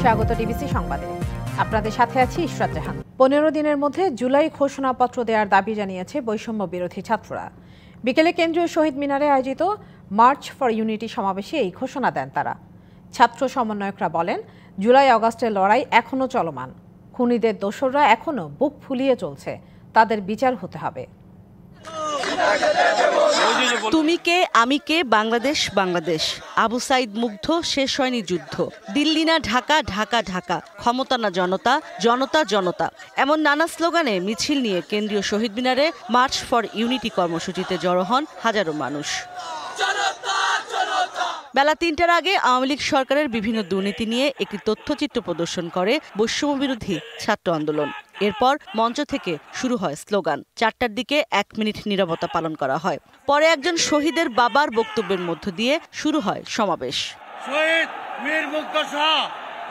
স্বাগত ডিবিসি সংবাদে। আপনাদের সাথে আছি ইশরাত জাহান। 15 দিনের মধ্যে জুলাই ঘোষণাপত্র দেওয়ার দাবি জানিয়েছে বৈষম্য বিরোধী ছাত্ররা। বিকেলে কেন্দ্রীয় শহীদ মিনারে আয়োজিত মার্চ ফর ইউনিটি সমাবেশে এই ঘোষণা দেন তারা। ছাত্র সমন্বয়করা বলেন, জুলাই আগস্টের লড়াই এখনো চলমান, খুনিদের দোসররা এখনো বুক ফুলিয়ে চলছে, তাদের বিচার হতে হবে। তুমি কে আমি কে, বাংলাদেশ বাংলাদেশ, আবু সাইদ মুগ্ধ, শেষ হয়নি যুদ্ধ, দিল্লি না ঢাকা, ঢাকা ঢাকা, ক্ষমতা না জনতা, জনতা জনতা, এমন নানা স্লোগানে মিছিল নিয়ে কেন্দ্রীয় শহীদ মিনারে মার্চ ফর ইউনিটি কর্মসূচিতে জড়ো হন হাজারো মানুষ। বেলা ৩টার আগে আওয়ামী লীগ সরকারের বিভিন্ন দুর্নীতি নিয়ে একটি তথ্যচিত্র প্রদর্শন করে বৈষম্য বিরোধী ছাত্র আন্দোলন। এরপর মঞ্চ থেকে শুরু হয় স্লোগান। 4টার দিকে 1 মিনিট নীরবতা পালন করা হয়। পরে একজন শহীদের বাবার বক্তব্যের মধ্য দিয়ে শুরু হয় সমাবেশ। শহীদ মীর মুগ্ধ সহ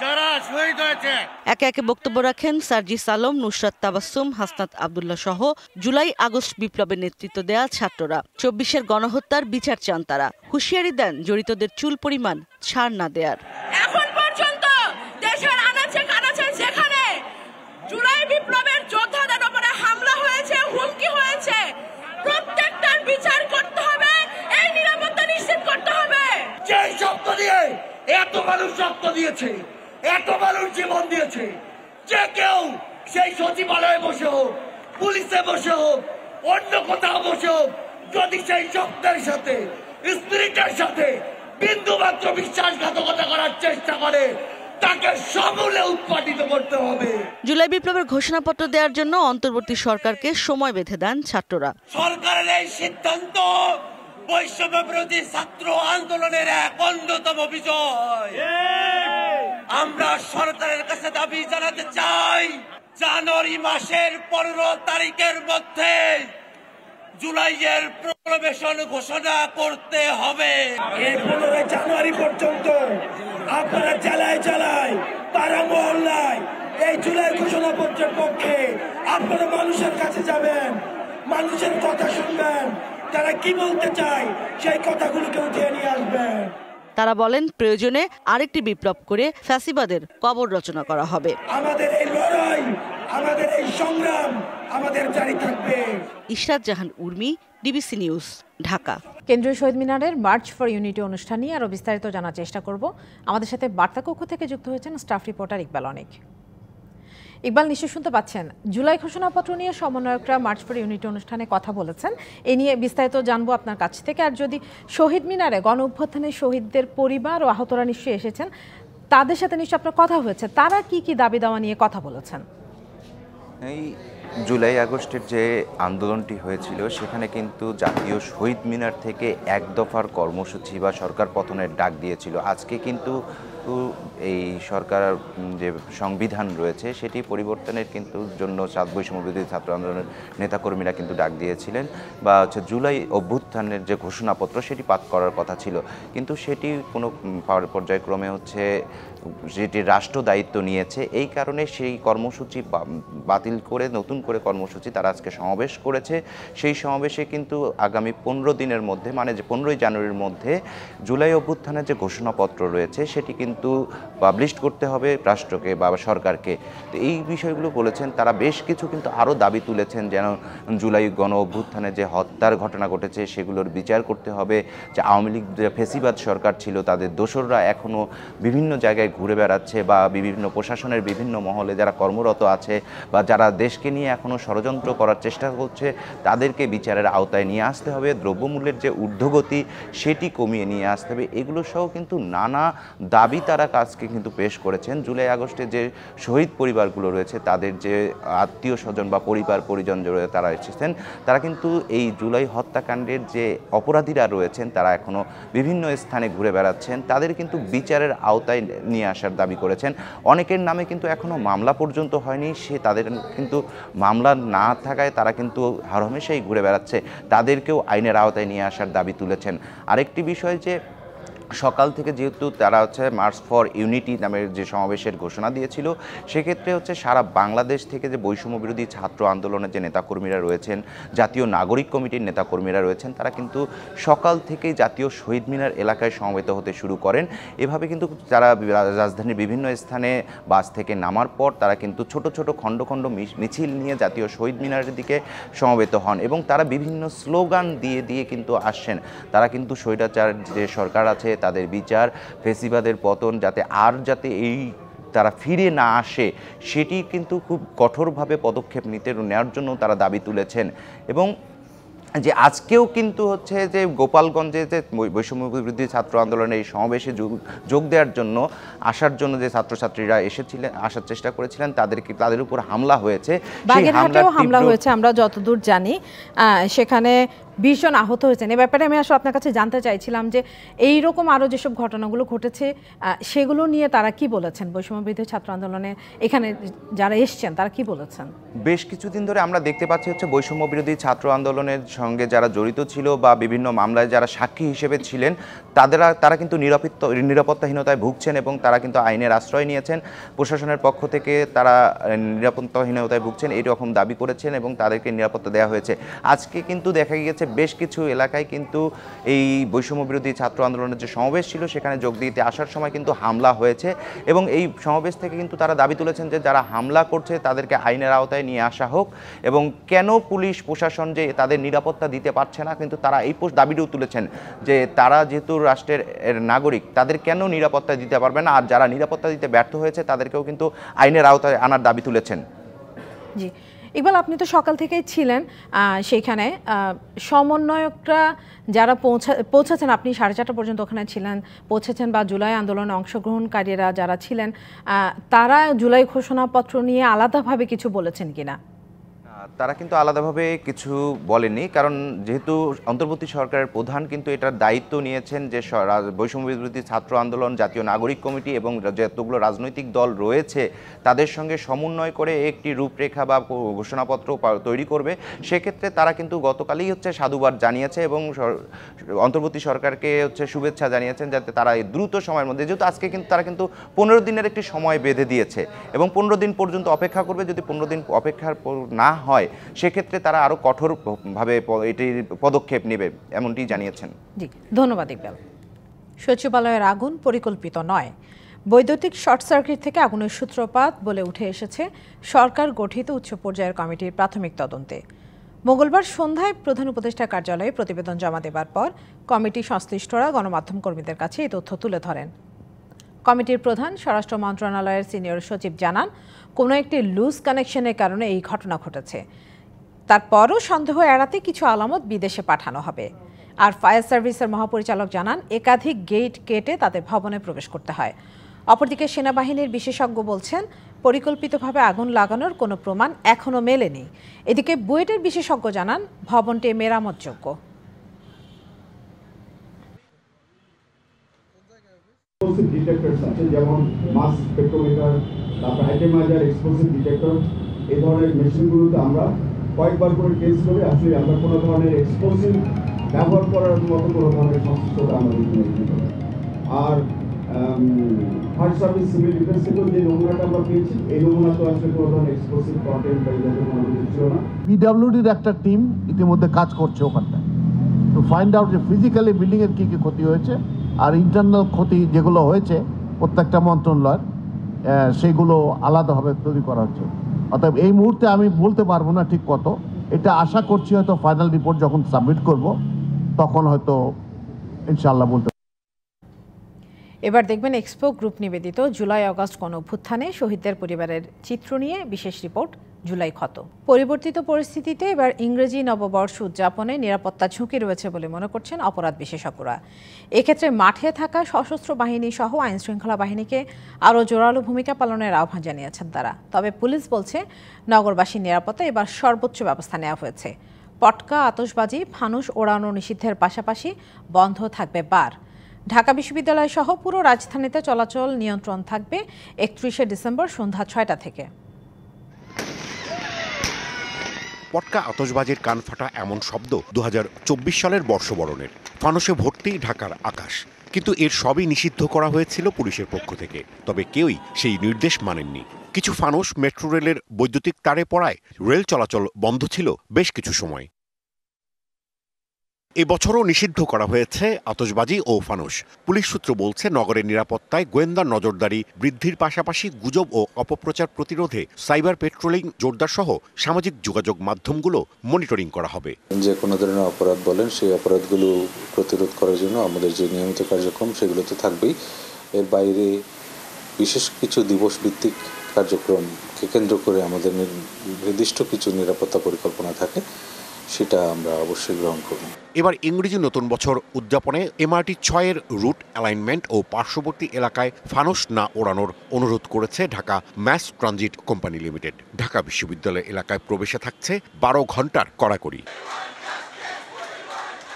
যারা শহীদ হয়েছে, একে একে বক্তব্য রাখেন সার্জিস আলম, নুসরাত তাবাসসুম, হাসনাত আব্দুল্লাহ সহ জুলাই আগস্ট বিপ্লবের নেতৃত্ব দেয়া ছাত্ররা। 24-এর গণহত্যার বিচার চান তারা। হুঁশিয়ারি দেন জড়িতদের চুল পরিমাণ ছাড় না দেয়ার। এখন পর্যন্ত দেশের আনাচে কানাচে যেখানে জুলাই বিপ্লবের যোদ্ধাদের উপরে হামলা হয়েছে, হুমকি হয়েছে, প্রত্যেকটার বিচার করতে হবে, এই নিরাপত্তা নিশ্চিত করতে হবে। যেই শব্দ দিয়ে এত মানুষ রক্ত দিয়েছে, এত মানুষ জীবন দিয়েছে, যে কেউ সেই সচিবালয়ে বসে হোক, পুলিশে বসে হোক, অন্য কোথাও বসে হোক, যদি সেই শব্দের সাথে স্পিরিটের সাথে বিন্দু মাত্র বিশ্বাসঘাতকতা করার চেষ্টা করে, তাকে সমূলে উৎপাদিত করতে হবে। জুলাই বিপ্লবের ঘোষণাপত্র দেওয়ার জন্য অন্তর্বর্তী সরকারকে সময় বেঁধে দেন ছাত্ররা। সরকারের এই সিদ্ধান্ত বৈষম্য বিরোধী ছাত্র আন্দোলনের এক অন্যতম বিজয়। আমরা সরকারের কাছে দাবি জানাতে চাই, জানুয়ারি মাসের 15 তারিখের মধ্যে জুলাইয়ের প্রবেশন ঘোষণা করতে হবে। এই 15 জানুয়ারি পর্যন্ত আপনারা জেলায় জেলায়, পাড়া মহল্লায় এই জুলাই ঘোষণাপত্রের পক্ষে আপনারা মানুষের কাছে যাবেন, মানুষের কথা শুনবেন, তারা কি বলতে চায় সেই কথাগুলোকে উঠিয়ে নিয়ে আসবেন। তারা বলেন, প্রয়োজনে আরেকটি বিপ্লব করে ফ্যাসিবাদের কবর রচনা করা হবে। আমাদের এই লড়াই, আমাদের এই সংগ্রাম আমাদের জারি থাকবে। ইশরাত জাহান উর্মি, ডিবিসি নিউজ, ঢাকা। কেন্দ্রীয় শহীদ মিনারের মার্চ ফর ইউনিটি অনুষ্ঠান নিয়ে আরও বিস্তারিত জানার চেষ্টা করব। আমাদের সাথে বার্তাকক্ষ থেকে যুক্ত হয়েছেন স্টাফ রিপোর্টার ইকবাল অনেক। ইকবাল, নিশ্চয় শুনতে পাচ্ছেন, জুলাই ঘোষণাপত্র নিয়ে সমন্বয়করা মার্চ ফর ইউনিটি অনুষ্ঠানে কথা বলেছেন, এ নিয়ে বিস্তারিত জানবো আপনার কাছ থেকে। আর যদি শহীদ মিনারে গণ অভ্যুত্থানে শহীদদের পরিবার ও আহতরা নিশ্চয়ই এসেছেন, তাদের সাথে নিশ্চয়ই আপনার কথা হয়েছে, তারা কি কি দাবি দাওয়া নিয়ে কথা বলেছেন? এই জুলাই আগস্টের যে আন্দোলনটি হয়েছিল, সেখানে কিন্তু জাতীয় শহীদ মিনার থেকে এক দফার কর্মসূচি বা সরকার পতনের ডাক দিয়েছিল। আজকে কিন্তু এই সরকার যে সংবিধান রয়েছে সেটি পরিবর্তনের কিন্তু জন্য বৈষম্য বিরোধী ছাত্র আন্দোলনের নেতাকর্মীরা কিন্তু ডাক দিয়েছিলেন, বা জুলাই অভ্যুত্থানের যে ঘোষণাপত্র সেটি পাঠ করার কথা ছিল, কিন্তু সেটি কোনো পর্যায়ক্রমে যেটি রাষ্ট্র দায়িত্ব নিয়েছে, এই কারণে সেই কর্মসূচি বাতিল করে নতুন করে কর্মসূচি তারা আজকে সমাবেশ করেছে। সেই সমাবেশে কিন্তু আগামী 15 দিনের মধ্যে, মানে যে 15ই জানুয়ারির মধ্যে জুলাই অভ্যুত্থানের যে ঘোষণাপত্র রয়েছে সেটি কিন্তু পাবলিশ করতে হবে রাষ্ট্রকে বা সরকারকে। তো এই বিষয়গুলো বলেছেন তারা। বেশ কিছু কিন্তু আরও দাবি তুলেছেন, যেন জুলাই গণ অভ্যুত্থানে যে হত্যার ঘটনা ঘটেছে সেগুলোর বিচার করতে হবে, যে আওয়ামী লীগ যে ফেসিবাদ সরকার ছিল তাদের দোসররা এখনও বিভিন্ন জায়গায় ঘুরে বেড়াচ্ছে, বা বিভিন্ন প্রশাসনের বিভিন্ন মহলে যারা কর্মরত আছে বা যারা দেশকে নিয়ে এখনও ষড়যন্ত্র করার চেষ্টা করছে, তাদেরকে বিচারের আওতায় নিয়ে আসতে হবে। দ্রব্যমূল্যের যে ঊর্ধ্বগতি সেটি কমিয়ে নিয়ে আসতে হবে। এগুলো সহ কিন্তু নানা দাবি তারা আজকে কিন্তু পেশ করেছেন। জুলাই আগস্টে যে শহীদ পরিবারগুলো রয়েছে, তাদের যে আত্মীয় স্বজন বা পরিবার পরিজন রয়েছে তারা এসেছেন, তারা কিন্তু এই জুলাই হত্যাকাণ্ডের যে অপরাধীরা রয়েছেন তারা এখনও বিভিন্ন স্থানে ঘুরে বেড়াচ্ছেন, তাদের কিন্তু বিচারের আওতায় নিয়ে আসার দাবি করেছেন। অনেকের নামে কিন্তু এখনও মামলা পর্যন্ত হয়নি, তাদের কিন্তু মামলা না থাকায় তারা কিন্তু হরহামেশাই ঘুরে বেড়াচ্ছে, তাদেরকেও আইনের আওতায় নিয়ে আসার দাবি তুলেছেন। আরেকটি বিষয়, যে সকাল থেকে যেহেতু তারা হচ্ছে মার্চ ফর ইউনিটি নামের যে সমাবেশের ঘোষণা দিয়েছিল, সেক্ষেত্রে হচ্ছে সারা বাংলাদেশ থেকে যে বৈষম্য বিরোধী ছাত্র আন্দোলনের যে নেতাকর্মীরা রয়েছেন, জাতীয় নাগরিক কমিটির নেতাকর্মীরা রয়েছেন, তারা কিন্তু সকাল থেকেই জাতীয় শহীদ মিনার এলাকায় সমবেত হতে শুরু করেন। এভাবে কিন্তু তারা রাজধানীর বিভিন্ন স্থানে বাস থেকে নামার পর তারা কিন্তু ছোট ছোট খণ্ড খণ্ড মিছিল নিয়ে জাতীয় শহীদ মিনারের দিকে সমবেত হন এবং তারা বিভিন্ন স্লোগান দিয়ে দিয়ে কিন্তু আসছেন। তারা কিন্তু স্বৈরাচার যে সরকার আছে তাদের বিচার, ফেসিবাদের পতন, যাতে এই তারা ফিরে না আসে সেটি কিন্তু খুব কঠোরভাবে পদক্ষেপ নেওয়ার জন্য তারা দাবি তুলেছেন। এবং যে আজকেও কিন্তু হচ্ছে যে গোপালগঞ্জে যে বৈষম্য বিরোধী ছাত্র আন্দোলনের এই সমাবেশে যোগ দেওয়ার জন্য আসার জন্য যে ছাত্রছাত্রীরা আসার চেষ্টা করেছিলেন তাদের উপর হামলা হয়েছে। বাগেরহাটেও হামলা হয়েছে আমরা যতদূর জানি, সেখানে 20 জন আহত হয়েছেন। এ ব্যাপারে আমি আসলে আপনার কাছে জানতে চাইছিলাম যে এই রকম আরও যেসব ঘটনাগুলো ঘটেছে সেগুলো নিয়ে তারা কি বলেছেন, বৈষম্য বিরোধী ছাত্র আন্দোলনে এখানে যারা এসছেন তারা কি বলেছেন? বেশ কিছুদিন ধরে আমরা দেখতে পাচ্ছি হচ্ছে বৈষম্য বিরোধী ছাত্র আন্দোলনের সঙ্গে যারা জড়িত ছিল বা বিভিন্ন মামলায় যারা সাক্ষী হিসেবে ছিলেন তারা কিন্তু নিরাপত্তাহীনতায় ভুগছেন এবং তারা কিন্তু আইনের আশ্রয় নিয়েছেন। প্রশাসনের পক্ষ থেকে তারা নিরাপত্তাহীনতায় ভুগছেন এইরকম দাবি করেছেন এবং তাদেরকে নিরাপত্তা দেওয়া হয়েছে। আজকে কিন্তু দেখা গিয়েছে বেশ কিছু এলাকায় কিন্তু এই বৈষম্য বিরোধী ছাত্র আন্দোলনের যে সমাবেশ ছিল সেখানে যোগ দিতে আসার সময় কিন্তু হামলা হয়েছে এবং এই সমাবেশ থেকে কিন্তু তারা দাবি তুলেছেন যে যারা হামলা করছে তাদেরকে আইনের আওতায় নিয়ে আসা হোক এবং কেন পুলিশ প্রশাসন যে তাদের নিরাপত্তা দিতে পারছে না, কিন্তু তারা এই দাবিটাও তুলেছেন যে তারা যেহেতু রাষ্ট্রের নাগরিক তাদের কেন নিরাপত্তা দিতে পারবে না, আর যারা নিরাপত্তা দিতে ব্যর্থ হয়েছে তাদেরকেও কিন্তু আইনের আওতায় আনার দাবি তুলেছেন। জি ইকবাল, আপনি তো সকাল থেকেই ছিলেন সেখানে, সমন্বয়করা যারা পৌঁছেছেন, আপনি 4:30 পর্যন্ত ওখানে ছিলেন, পৌঁছেছেন বা জুলাই আন্দোলনে অংশগ্রহণকারীরা যারা ছিলেন তারা জুলাই ঘোষণাপত্র নিয়ে আলাদাভাবে কিছু বলেছেন কিনা? তারা কিন্তু আলাদাভাবে কিছু বলেনি, কারণ যেহেতু অন্তর্বর্তী সরকারের প্রধান কিন্তু এটার দায়িত্ব নিয়েছেন যে বৈষম্য বিরোধী ছাত্র আন্দোলন, জাতীয় নাগরিক কমিটি এবং যতগুলো রাজনৈতিক দল রয়েছে তাদের সঙ্গে সমন্বয় করে একটি রূপরেখা বা ঘোষণাপত্র তৈরি করবে। সেক্ষেত্রে তারা কিন্তু গতকালই হচ্ছে সাধুবাদ জানিয়েছে এবং অন্তর্বর্তী সরকারকে হচ্ছে শুভেচ্ছা জানিয়েছেন যাতে তারা এই দ্রুত সময়ের মধ্যে, যেহেতু আজকে কিন্তু তারা কিন্তু 15 দিনের একটি সময় বেঁধে দিয়েছে এবং 15 দিন পর্যন্ত অপেক্ষা করবে। যদি 15 দিন অপেক্ষার না হয় সেক্ষেত্রে তারা আরো কঠোরভাবে এটির পদক্ষেপ নেবে এমনটি জানিয়েছেন। জি ধন্যবাদ ইকবাল। সচিবালয়ের আগুন পরিকল্পিত নয়, বৈদ্যুতিক শর্ট সার্কিট থেকে আগুনের সূত্রপাত বলে উঠে এসেছে সরকার গঠিত উচ্চ পর্যায়ের কমিটির প্রাথমিক তদন্তে। মঙ্গলবার সন্ধ্যায় প্রধান উপদেষ্টার কার্যালয়ে প্রতিবেদন জমা দেবার পর কমিটি সংশ্লিষ্টরা গণমাধ্যম কর্মীদের কাছে এই তথ্য তুলে ধরেন। কমিটির প্রধান স্বরাষ্ট্র মন্ত্রণালয়ের সিনিয়র সচিব জানান, কোনো একটি লুজ কানেকশনের কারণে এই ঘটনা ঘটেছে। তারপরও সন্দেহ এড়াতে কিছু আলামত বিদেশে পাঠানো হবে। আর ফায়ার সার্ভিসের মহাপরিচালক জানান, একাধিক গেট কেটে তাদের ভবনে প্রবেশ করতে হয়। অপরদিকে সেনাবাহিনীর বিশেষজ্ঞ বলছেন, পরিকল্পিতভাবে আগুন লাগানোর কোনো প্রমাণ এখনও মেলেনি। এদিকে বুয়েটের বিশেষজ্ঞ জানান, ভবনটি মেরামতযোগ্য। ডিটেক্টরস আছে, যেমন মাস স্পেক্ট্রোমিটার, তারপর আইটেমাইজার, এক্সপ্লোসিভ ডিটেক্টর, এই ধরনের মেশিনগুলোতে আমরা কয়েকবার করে টেস্ট করে আসলে আমরা কোনো ধরনের এক্সপ্লোসিভ ব্যবহার করার মতো কোনো ধরনের সংশ্লিষ্টতা আমাদের নেই। আর ফায়ার সার্ভিস সিভিল ডিফেন্স থেকেও যে নমুনাটা আমরা পেয়েছি, এই নমুনা তো আসলে কোনো ধরনের এক্সপ্লোসিভ কন্টেন্ট বা এই ধরনের কোনো কিছু ছিল না। পিডব্লিউডির একটা টিম ইতিমধ্যে কাজ করছে ওখানটায়, তো ফাইন্ড আউট যে ফিজিক্যালি বিল্ডিংয়ের কী কী ক্ষতি হয়েছে আর ইন্টারনাল ক্ষতি যেগুলো হয়েছে প্রত্যেকটা মন্ত্রণালয়ের সেগুলো আলাদাভাবে তৈরি করা হচ্ছে। অতএব এই মুহূর্তে আমি বলতে পারবো না ঠিক কত, এটা আশা করছি হয়তো ফাইনাল রিপোর্ট যখন সাবমিট করব তখন হয়তো ইনশাআল্লাহ বলতে। এবার দেখবেন এক্সপো গ্রুপ নিবেদিত জুলাই আগস্ট গণঅভ্যুত্থানে শহীদদের পরিবারের চিত্র নিয়ে বিশেষ রিপোর্ট জুলাই ক্ষত। পরিবর্তিত পরিস্থিতিতে এবার ইংরেজি নববর্ষ উদযাপনে নিরাপত্তা ঝুঁকি রয়েছে বলে মনে করছেন অপরাধ বিশেষজ্ঞরা। এক্ষেত্রে মাঠে থাকা সশস্ত্র বাহিনী সহ আইনশৃঙ্খলা বাহিনীকে আরও জোরালো ভূমিকা পালনের আহ্বান জানিয়েছেন তারা। তবে পুলিশ বলছে, নগরবাসীর নিরাপত্তা এবার সর্বোচ্চ ব্যবস্থা নেওয়া হয়েছে। পটকা, আতশবাজি, ফানুস ওড়ানো নিষিদ্ধের পাশাপাশি বন্ধ থাকবে বার। ঢাকা বিশ্ববিদ্যালয় সহ পুরো রাজধানীতে চলাচল নিয়ন্ত্রণ থাকবে 31শে ডিসেম্বর সন্ধ্যা 6টা থেকে। পটকা, আতশবাজির কান ফাটা এমন শব্দ 2024 সালের বর্ষবরণের। ফানুসে ভর্তি ঢাকার আকাশ, কিন্তু এর সবই নিষিদ্ধ করা হয়েছিল পুলিশের পক্ষ থেকে, তবে কেউই সেই নির্দেশ মানেননি। কিছু ফানুস মেট্রো রেলের বৈদ্যুতিক তারে পড়ায় রেল চলাচল বন্ধ ছিল বেশ কিছু সময়। এবছরও নিষিদ্ধ করা হয়েছে আতশবাজি ও ফানুস। পুলিশ সূত্র বলছে, নগরের নিরাপত্তায় গোয়েন্দা নজরদারি বৃদ্ধির পাশাপাশি গুজব ও অপপ্রচার প্রতিরোধে সাইবার পেট্রোলিং জোরদার সহ সামাজিক যোগাযোগ মাধ্যমগুলো মনিটরিং করা হবে। যে কোনো ধরনের অপরাধ বলেন, সেই অপরাধগুলো প্রতিরোধ করার জন্য আমাদের যে নিয়মিত কার্যক্রম সেগুলো তো থাকবেই। এর বাইরে বিশেষ কিছু দিবস ভিত্তিক কার্যক্রমকে কেন্দ্র করে আমাদের নির্দিষ্ট কিছু নিরাপত্তা পরিকল্পনা থাকে, সেটা আমরা অবশ্যই গ্রহণ করব। এবার ইংরেজি নতুন বছর উদযাপনে MRT 6-এর রুট অ্যালাইনমেন্ট ও পার্শ্ববর্তী এলাকায় ফানুস না ওড়ানোর অনুরোধ করেছে Dhaka mass transit company limited. ঢাকা বিশ্ববিদ্যালয় এলাকায় প্রবেশে থাকছে 12 ঘন্টার কড়াকড়ি।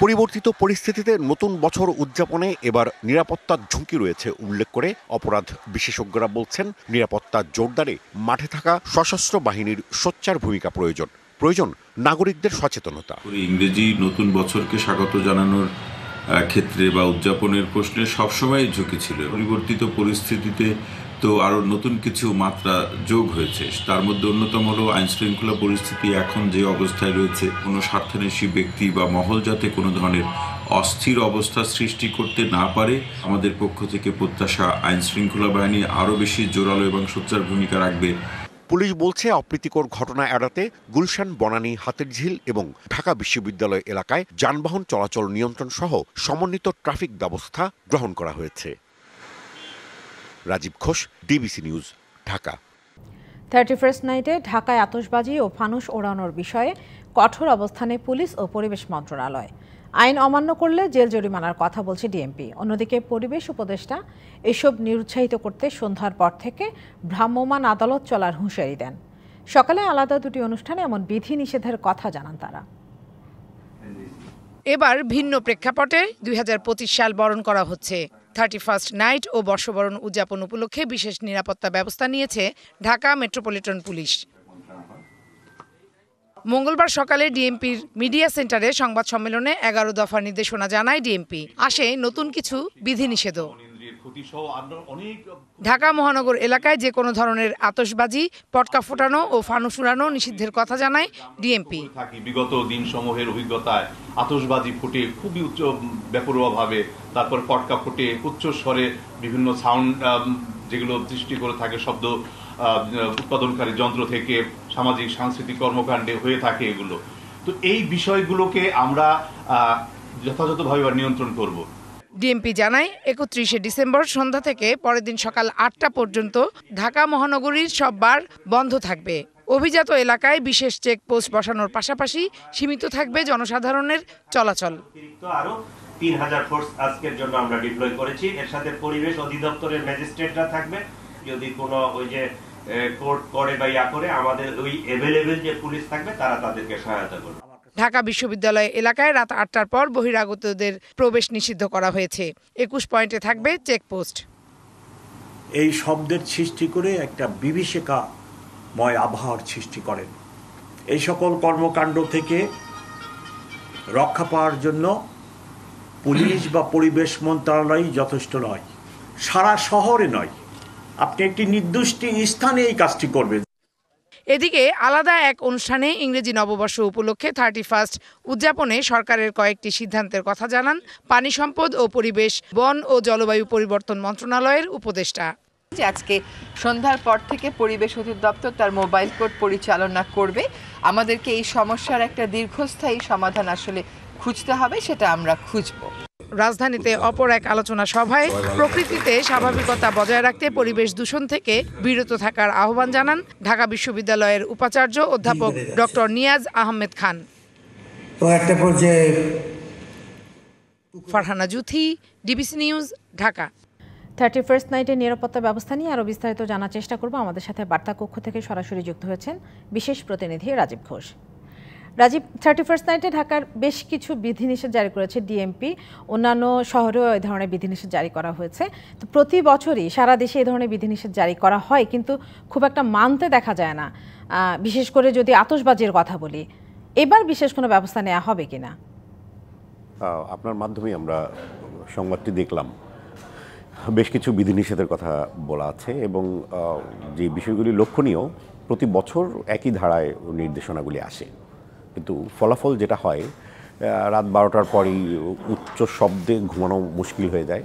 পরিবর্তিত পরিস্থিতিতে নতুন বছর উদযাপনে এবার নিরাপত্তার ঝুঁকি রয়েছে উল্লেখ করে অপরাধ বিশেষজ্ঞরা বলছেন, নিরাপত্তা জোরদারে মাঠে থাকা সশস্ত্র বাহিনীর সোচ্চার ভূমিকা প্রয়োজন নাগরিকদের সচেতনতা। ইংরেজি নতুন বছরকে স্বাগত জানানোর ক্ষেত্রে বা উদযাপনের প্রশ্নে সবসময় ঝুঁকি ছিল। পরিবর্তিত পরিস্থিতিতে তো আরও নতুন কিছু মাত্রা যোগ হয়েছে। তার মধ্যে অন্যতম হলো আইনশৃঙ্খলা পরিস্থিতি এখন যে অবস্থায় রয়েছে, কোনো স্বার্থান্বেষী ব্যক্তি বা মহল যাতে কোনো ধরনের অস্থির অবস্থা সৃষ্টি করতে না পারে। আমাদের পক্ষ থেকে প্রত্যাশা, আইনশৃঙ্খলা বাহিনী আরও বেশি জোরালো এবং সোচ্চার ভূমিকা রাখবে। পুলিশ বলছে, অপ্রীতিকর ঘটনা এড়াতে গুলশান, বনানী, হাতিরঝিল এবং ঢাকা বিশ্ববিদ্যালয় এলাকায় যানবাহন চলাচল নিয়ন্ত্রণ সহ সমন্বিত ট্রাফিক ব্যবস্থা গ্রহণ করা হয়েছে। Rajib Ghosh, DBC news, Dhaka. 31st নাইটে ঢাকায় আতশবাজি ও ফানুস ওড়ানোর বিষয়ে কঠোর অবস্থানে পুলিশ ও পরিবেশ মন্ত্রণালয়। আইন অমান্য করলে জেল জরিমানার কথা বলছে ডিএমপি। অন্যদিকে পরিবেশ উপদেষ্টা এসব নিরুৎসাহিত করতে সন্ধ্যার পর থেকে ভ্রাম্যমাণ আদালত চলার হুঁশিয়ারি দেন। সকালে আলাদা দুটি অনুষ্ঠানে এমন বিধি নিষেধের কথা জানান তারা। এবার ভিন্ন প্রেক্ষাপটে 2025 সাল বরণ করা হচ্ছে। 31st নাইট ও বর্ষবরণ উদযাপন উপলক্ষে বিশেষ নিরাপত্তা ব্যবস্থা নিয়েছে ঢাকা মেট্রোপলিটন পুলিশ। মঙ্গলবার সকালে ডিএমপির মিডিয়া সেন্টারে সংবাদ সম্মেলনে 11 দফা নির্দেশনা জানায় ডিএমপি। আসে নতুন কিছু বিধিনিষেধও। ঢাকা মহানগর এলাকায় যে কোনো ধরনের আতশবাজি, পটকা ফোটানো ও ফানুস উড়ানো নিষিদ্ধের কথা জানায় ডিএমপি। বিগত দিনসমূহের অভিজ্ঞতায় আতশবাজি ফুটে খুবই উচ্চ বেপরোয়াভাবে, তারপর পটকা ফুটে উচ্চ স্বরে বিভিন্ন সাউন্ড যেগুলো সৃষ্টি করে থাকে, শব্দ উৎপাদনকারী যন্ত্র থেকে সামাজিক সাংস্কৃতিক কর্মকাণ্ডে হয়ে থাকে এগুলো। তো এই বিষয়গুলোকে আমরা যথাযথভাবে নিয়ন্ত্রণ করব। ডিএমপি জানায় 31শে ডিসেম্বর সন্ধ্যা থেকে পরের দিন সকাল 8টা পর্যন্ত ঢাকা মহানগরীর সব বার বন্ধ থাকবে। অভিজাত এলাকায় বিশেষ চেকপোস্ট বসানোর পাশাপাশি সীমিত থাকবে জনসাধারণের চলাচল। আরো 3000 ফোর্স আজকের জন্য আমরা ডিপ্লয় করেছি। এর সাথে পরিবেশ অধিদপ্তরের ম্যাজিস্ট্রেটরা থাকবে। যদি কোনো ওই যে কোর্ট করে বা ইয়া করে, আমাদের ওই অ্যাভেলেবেল যে পুলিশ থাকবে তারা তাদেরকে সহায়তা করবে। ঢাকা বিশ্ববিদ্যালয় এলাকায় রাত 8টার পর বহিরাগতদের প্রবেশ নিষিদ্ধ করা হয়েছে। 21 পয়েন্টে থাকবে চেকপোস্ট। এই শব্দের সৃষ্টি করে একটা বিভীষিকাময় আবহাওয়ার সৃষ্টি করেন। এই সকল কর্মকাণ্ড থেকে রক্ষা পাওয়ার জন্য পুলিশ বা পরিবেশ মন্ত্রণালয় যথেষ্ট নয়, সারা শহরে নয়, আপনি একটি নির্দিষ্ট স্থানে এই কাজটি করবেন। এদিকে আলাদা এক অনুষ্ঠানে ইংরেজি নববর্ষ উপলক্ষে 31st উদযাপনে সরকারের কয়েকটি সিদ্ধান্তের কথা জানান পানি সম্পদ ও পরিবেশ, বন ও জলবায়ু পরিবর্তন মন্ত্রণালয়ের উপদেষ্টা। আজকে সন্ধ্যার পর থেকে পরিবেশ অধিদপ্তর তার মোবাইল কোর্ট পরিচালনা করবে। আমাদেরকে এই সমস্যার একটা দীর্ঘস্থায়ী সমাধান আসলে খুঁজতে হবে, সেটা আমরা খুঁজব। রাজধানীতে অপর এক আলোচনা সভায় প্রকৃতিতে স্বাভাবিকতা বজায় রাখতে পরিবেশ দূষণ থেকে বিরত থাকার আহ্বান জানান ঢাকা বিশ্ববিদ্যালয়ের উপাচার্য অধ্যাপক doctor Niaz Ahmed Khan. Farhana Juthi, DBC news, Dhaka. 31st নাইটের নিরাপত্তা ব্যবস্থা নিয়ে আরও বিস্তারিত জানার চেষ্টা করব। আমাদের সাথে বার্তা কক্ষ থেকে সরাসরি যুক্ত হয়েছেন বিশেষ প্রতিনিধি রাজীব ঘোষ। রাজীব, 31st নাইটে ঢাকার বেশ কিছু বিধিনিষেধ জারি করেছে ডিএমপি, অন্যান্য শহরেও এই ধরনের বিধিনিষেধ জারি করা হয়েছে। তো প্রতি বছরই সারা দেশে এই ধরনের বিধিনিষেধ জারি করা হয়, কিন্তু খুব একটা মানতে দেখা যায় না। বিশেষ করে যদি আতশবাজির কথা বলি, এবার বিশেষ কোনো ব্যবস্থা নেওয়া হবে কিনা? আপনার মাধ্যমে আমরা সংবাদটি দেখলাম বেশ কিছু বিধিনিষেধের কথা বলা আছে এবং যে বিষয়গুলি লক্ষণীয়, প্রতি বছর একই ধারায় নির্দেশনাগুলি আসে, কিন্তু ফলাফল যেটা হয় রাত 12টার পরই উচ্চ শব্দে ঘুমানো মুশকিল হয়ে যায়।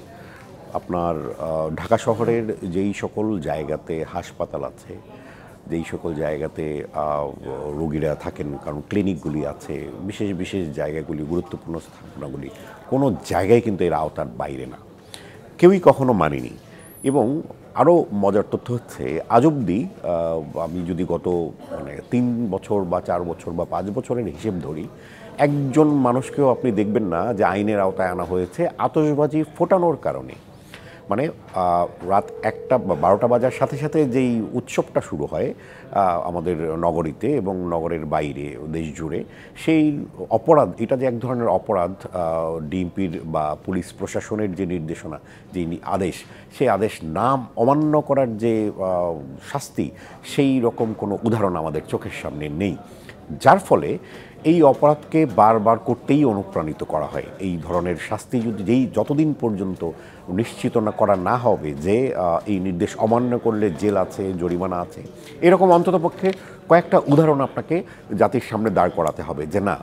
আপনার ঢাকা শহরের যেই সকল জায়গাতে হাসপাতাল আছে, যেই সকল জায়গাতে রোগীরা থাকেন, কারণ ক্লিনিকগুলি আছে, বিশেষ বিশেষ জায়গাগুলি, গুরুত্বপূর্ণ স্থাপনাগুলি, কোনো জায়গায় কিন্তু এর আওতার বাইরে না, কেউই কখনো মানেনি। এবং আরও মজার তথ্য হচ্ছে, আজ অবধি আমি যদি গত 3 বছর বা 4 বছর বা 5 বছরের হিসেব ধরি, একজন মানুষকেও আপনি দেখবেন না যে আইনের আওতায় আনা হয়েছে আতশবাজি ফোটানোর কারণে। মানে রাত 1টা বা 12টা বাজার সাথে সাথে যেই উৎসবটা শুরু হয় আমাদের নগরীতে এবং নগরের বাইরে দেশ জুড়ে, সেই অপরাধ, এটা যে এক ধরনের অপরাধ, ডিএমপির বা পুলিশ প্রশাসনের যে নির্দেশনা, যে আদেশ, সেই আদেশ নাম অমান্য করার যে শাস্তি, সেই রকম কোনো উদাহরণ আমাদের চোখের সামনে নেই, যার ফলে এই অপরাধকে বারবার করতেই অনুপ্রাণিত করা হয়। এই ধরনের শাস্তি যদি যতদিন পর্যন্ত নিশ্চিত করা না হবে যে এই নির্দেশ অমান্য করলে জেল আছে, জরিমানা আছে, এরকম অন্ততপক্ষে কয়েকটা উদাহরণ আপনাকে জাতির সামনে দাঁড় করাতে হবে যে না,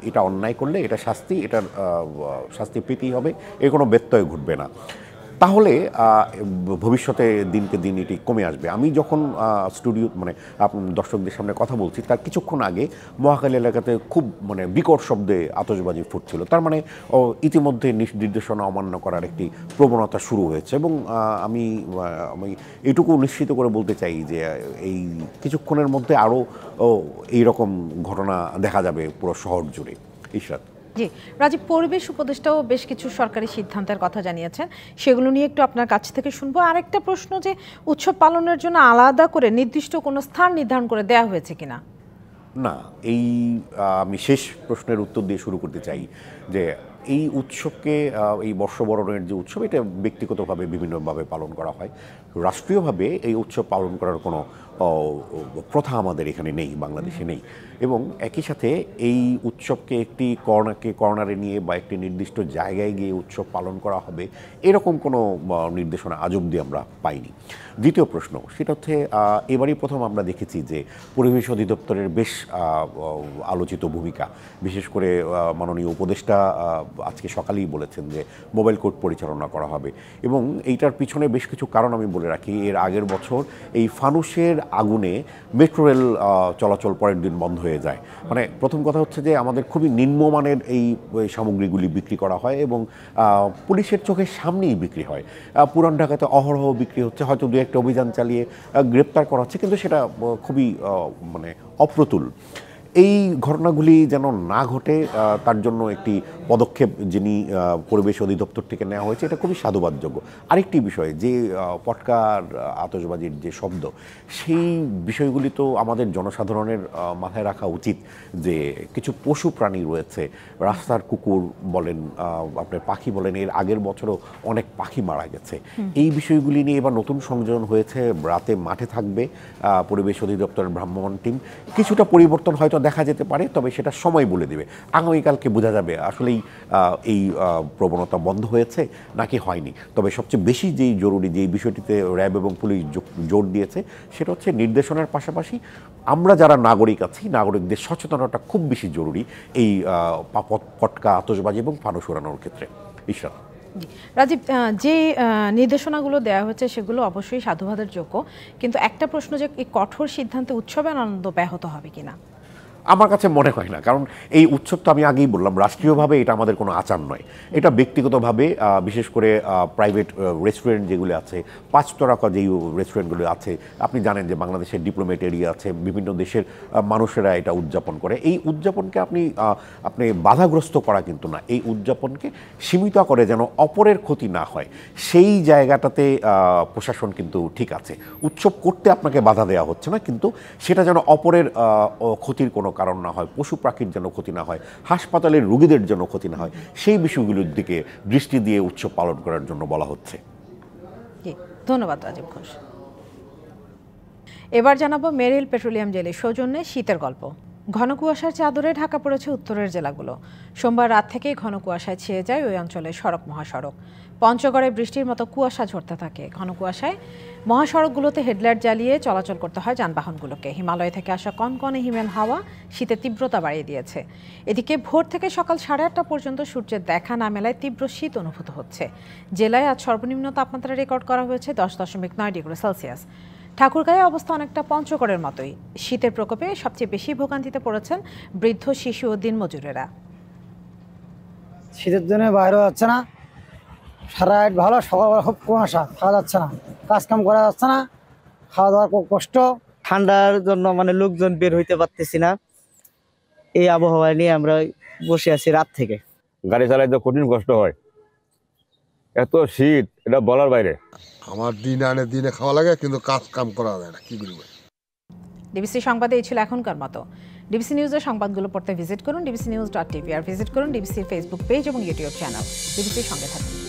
এটা অন্যায় করলে এটা শাস্তি, এটার শাস্তি পেতেই হবে, এর কোনো ব্যত্যয় ঘটবে না। তাহলে ভবিষ্যতে দিনকে দিন এটি কমে আসবে। আমি যখন স্টুডিও দর্শকদের সামনে কথা বলছি, তার কিছুক্ষণ আগে মহাখালী এলাকাতে খুব বিকট শব্দে আতশবাজি ফুটছিল। তার মানে ইতিমধ্যে নির্দেশনা অমান্য করার একটি প্রবণতা শুরু হয়েছে। এবং আমি এটুকু নিশ্চিত করে বলতে চাই যে এই কিছুক্ষণের মধ্যে আরও এইরকম ঘটনা দেখা যাবে পুরো শহর জুড়ে। ইশরাত। জি রাজীব, পরিবেশ উপদেষ্টাও বেশ কিছু সরকারি সিদ্ধান্তের কথা জানিয়েছেন, সেগুলো নিয়ে একটু আপনার কাছ থেকে শুনবো। আরেকটা প্রশ্ন, যে উৎসব পালনের জন্য আলাদা করে নির্দিষ্ট কোনো স্থান নির্ধারণ করে দেওয়া হয়েছে কিনা? না, আমি শেষ প্রশ্নের উত্তর দিয়ে শুরু করতে চাই যে এই উৎসবকে, এই বর্ষবরণের যে উৎসব, এটা ব্যক্তিগতভাবে বিভিন্নভাবে পালন করা হয়। রাষ্ট্রীয়ভাবে এই উৎসব পালন করার কোনো প্রথা আমাদের এখানে নেই, বাংলাদেশে নেই। এবং একই সাথে এই উৎসবকে একটি কর্নারে নিয়ে বা একটি নির্দিষ্ট জায়গায় গিয়ে উৎসব পালন করা হবে, এরকম কোনো নির্দেশনা আজ অবধি আমরা পাইনি। দ্বিতীয় প্রশ্ন, সেটা হচ্ছে এবারই প্রথম আমরা দেখেছি যে পরিবেশ অধিদপ্তরের বেশ আলোচিত ভূমিকা, বিশেষ করে মাননীয় উপদেষ্টা আজকে সকালেই বলেছেন যে মোবাইল কোর্ট পরিচালনা করা হবে। এবং এইটার পিছনে বেশ কিছু কারণ আমি বলে রাখি। এর আগের বছর এই ফানুসের আগুনে মেট্রো রেল চলাচল পরের দিন বন্ধ হয়ে যায়। মানে প্রথম কথা হচ্ছে যে আমাদের খুবই নিম্নমানের এই সামগ্রীগুলি বিক্রি করা হয় এবং পুলিশের চোখের সামনেই বিক্রি হয়। পুরান ঢাকাতে অহরহ বিক্রি হচ্ছে, হয়তো দু একটা অভিযান চালিয়ে গ্রেপ্তার করা হচ্ছে, কিন্তু সেটা খুবই অপ্রতুল। এই ঘটনাগুলি যেন না ঘটে তার জন্য একটি পদক্ষেপ যিনি পরিবেশ অধিদপ্তর থেকে নেওয়া হয়েছে, এটা খুবই সাধুবাদযোগ্য। আরেকটি বিষয়, যে পটকার আতশবাজির যে শব্দ, সেই বিষয়গুলি তো আমাদের জনসাধারণের মাথায় রাখা উচিত যে কিছু পশু প্রাণী রয়েছে, রাস্তার কুকুর বলেন, আপনার পাখি বলেন, এর আগের বছরও অনেক পাখি মারা গেছে। এই বিষয়গুলি নিয়ে এবার নতুন সংযোজন হয়েছে, রাতে মাঠে থাকবে পরিবেশ অধিদপ্তরের ভ্রাম্যমাণ টিম। কিছুটা পরিবর্তন হয়তো দেখা যেতে পারে, তবে সেটা সময় বলে দেবে। আগামীকালকে বোঝা যাবে আসলেই এই প্রবণতা বন্ধ হয়েছে নাকি হয়নি। তবে সবচেয়ে বেশি যেই জরুরি, যেই বিষয়টিতে র্যাব এবং পুলিশ জোর দিয়েছে, সেটা হচ্ছে নির্দেশনার পাশাপাশি আমরা যারা নাগরিক আছি, নাগরিকদের সচেতনতা খুব বেশি জরুরি এই পটকা, আতশবাজি এবং ফানুস উড়ানোর ক্ষেত্রে। ইশরাত। রাজীব, যে নির্দেশনাগুলো দেওয়া হয়েছে সেগুলো অবশ্যই সাধুবাদের যোগ্য, কিন্তু একটা প্রশ্ন, যে এই কঠোর সিদ্ধান্তে উৎসবের আনন্দ ব্যাহত হবে কিনা? আমার কাছে মনে হয় না, কারণ এই উৎসব তো আমি আগেই বললাম রাষ্ট্রীয়ভাবে এটা আমাদের কোনো আচার নয়, এটা ব্যক্তিগতভাবে, বিশেষ করে প্রাইভেট রেস্টুরেন্ট যেগুলো আছে, 5 তারকা যেই রেস্টুরেন্টগুলো আছে, আপনি জানেন যে বাংলাদেশের ডিপ্লোমেট এরিয়া আছে, বিভিন্ন দেশের মানুষেরা এটা উদযাপন করে। এই উদযাপনকে আপনি বাধাগ্রস্ত করা কিন্তু না, এই উদযাপনকে সীমিত করে যেন অপরের ক্ষতি না হয়, সেই জায়গাটাতে প্রশাসন কিন্তু ঠিক আছে। উৎসব করতে আপনাকে বাধা দেওয়া হচ্ছে না, কিন্তু সেটা যেন অপরের ক্ষতির কোনো কারণ না হয়, পশু পাখির যেন ক্ষতি না হয়, হাসপাতালের রোগীদের যেন ক্ষতি না হয়, সেই বিষয়গুলোর দিকে দৃষ্টি দিয়ে উৎসব পালন করার জন্য বলা হচ্ছে। ধন্যবাদ রাজীব ঘোষ। এবার জানাবো মেরিল পেট্রোলিয়াম জেলের সৌজন্যে শীতের গল্প। ঘন কুয়াশার চাদরে ঢাকা পড়েছে উত্তরের জেলাগুলো। সোমবার রাত থেকেই ঘন কুয়াশায় ছেয়ে যায় ওই অঞ্চলের সড়ক মহাসড়ক। পঞ্চগড়ে বৃষ্টির মতো কুয়াশা ঝরতে থাকে। ঘন কুয়াশায় মহাসড়কগুলোতে হেডলাইট জ্বালিয়ে চলাচল করতে হয় যানবাহনগুলোকে। হিমালয় থেকে আসা কনকনে হিমেল হাওয়া শীতের তীব্রতা বাড়িয়ে দিয়েছে। এদিকে ভোর থেকে সকাল 8:30 পর্যন্ত সূর্যের দেখা না মেলায় তীব্র শীত অনুভূত হচ্ছে। জেলায় আজ সর্বনিম্ন তাপমাত্রা রেকর্ড করা হয়েছে 10.9 ডিগ্রি সেলসিয়াস। ঠাকুরগাঁয়ে অবস্থা অনেকটা পঞ্চগড়ের মতোই। শীতের প্রকোপে সবচেয়ে বেশি ভোগান্তিতে পড়েছেন বৃদ্ধ, শিশু ও দিনমজুরেরা। শীতের জন্য বাইরে যাচ্ছে না, সারা রাত ভালো, সকালবেলা খুব কুয়াশা, খাওয়া যাচ্ছে না, কাজকাম করা যাচ্ছে না, খাওয়া দাওয়ার খুব কষ্ট। ঠান্ডার জন্য লোকজন বের হইতে পারতেছি না। এই আবহাওয়া নিয়ে আমরা বসে আছি রাত থেকে। গাড়ি চালাইতে কঠিন কষ্ট হয়, এত শীত, এটা বলার বাইরে। আমার দিনে খাওয়া লাগে, কিন্তু কাজ কাম করা যায় না, কি করব। ডিবিসি সংবাদে এই ছিল এখনকার মতো। ডিবিসি নিউজের সংবাদগুলো পড়তে ভিজিট করুন dbcnews.tv আর ভিজিট করুন ডিবিসির ফেসবুক পেজ এবং ইউটিউব চ্যানেল। ডিবিসির সঙ্গে থাকুন।